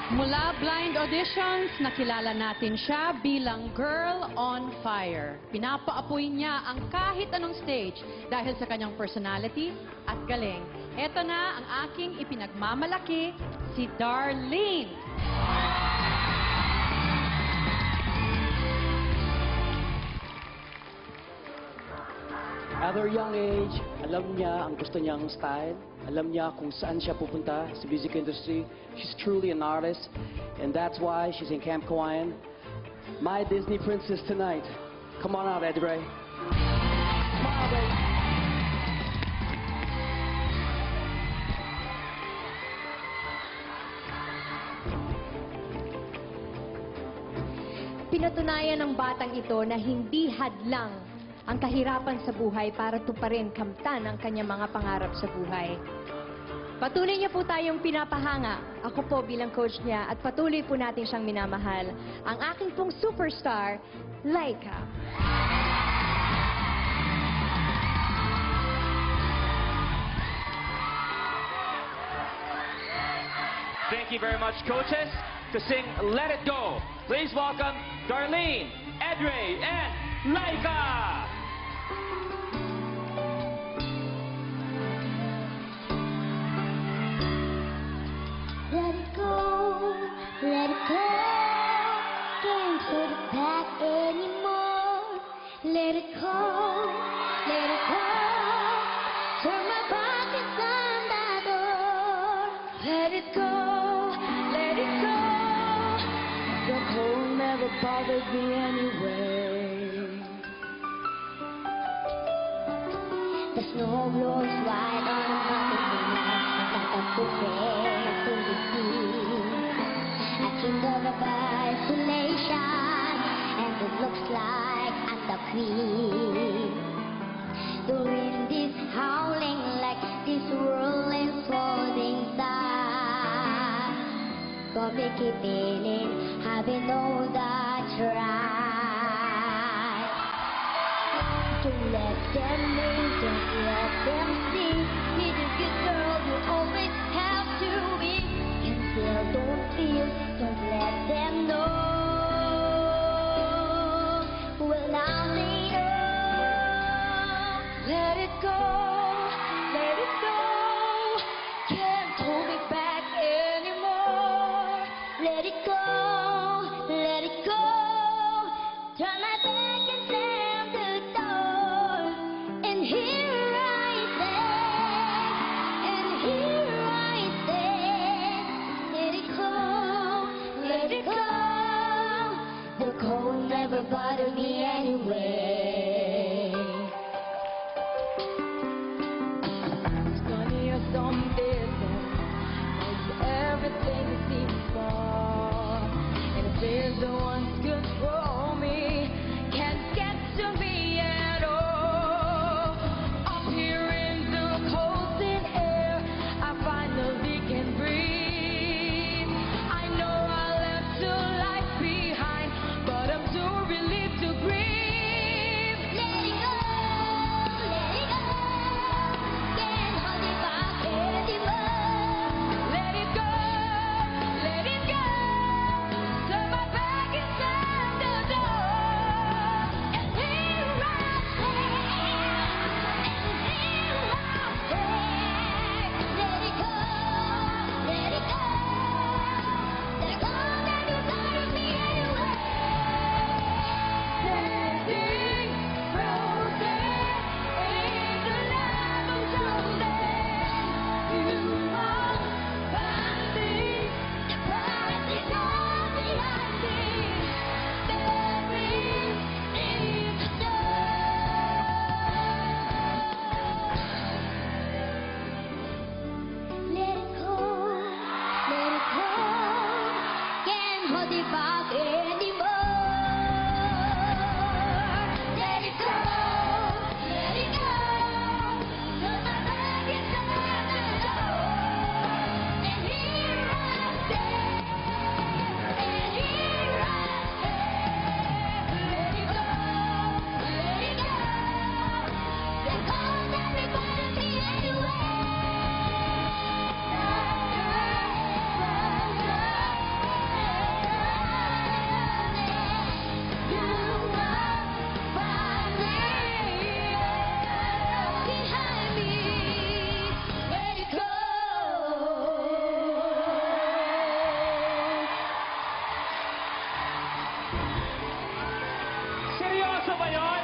Mula blind auditions, nakilala natin siya bilang Girl on Fire. Pinapaapoy niya ang kahit anong stage dahil sa kanyang personality at galing. Ito na ang aking ipinagmamalaki, si Darlene. At her young age, alam niya ang gusto niyang style. Alam niya kung saan siya pupunta sa music industry. She's truly an artist, and that's why she's in Camp Kawayan. My Disney princess tonight. Come on out, Eddie Ray. Smile, baby. Pinatunayan ng batang ito na hindi hadlang ang kahirapan sa buhay para tuparin kamtan ang kanyang mga pangarap sa buhay. Patuloy niya po tayong pinapahanga. Ako po bilang coach niya at patuloy po natin siyang minamahal. Ang aking pong superstar, Laika. Thank you very much, coaches. To sing Let It Go, please welcome Darlene, Edre, and Laika! Let it go, let it go. Can't put it back anymore. Let it go, let it go. Turn my back inside the door. Let it go, let it go. Your cold never bothered me anyway. The snow blows white on a mountain like a bouquet to the sea. I think of a isolation, and it looks like I'm the queen. The wind is howling like this world is holding back. Got me keeping it, having all that's right. Don't let them in, don't let them see. Be the good girl you always have to be. And still don't feel, don't let them know. Well, now they know. Let it go, let it go. Can't hold me back anymore. Let it go, let it go. Turn my back and slam the door. And here I stand, and here I stand. Let it go, let it go. The cold never bothered me anyway. Sunny or some business makes everything seem far. And if there's the one's good for me, can't get to me at all. Up here in the cold thin air, I finally can breathe. I know I left a life behind, but I'm too relieved to grieve. Let it go, let it go. Can't hold it back anymore. ba yun?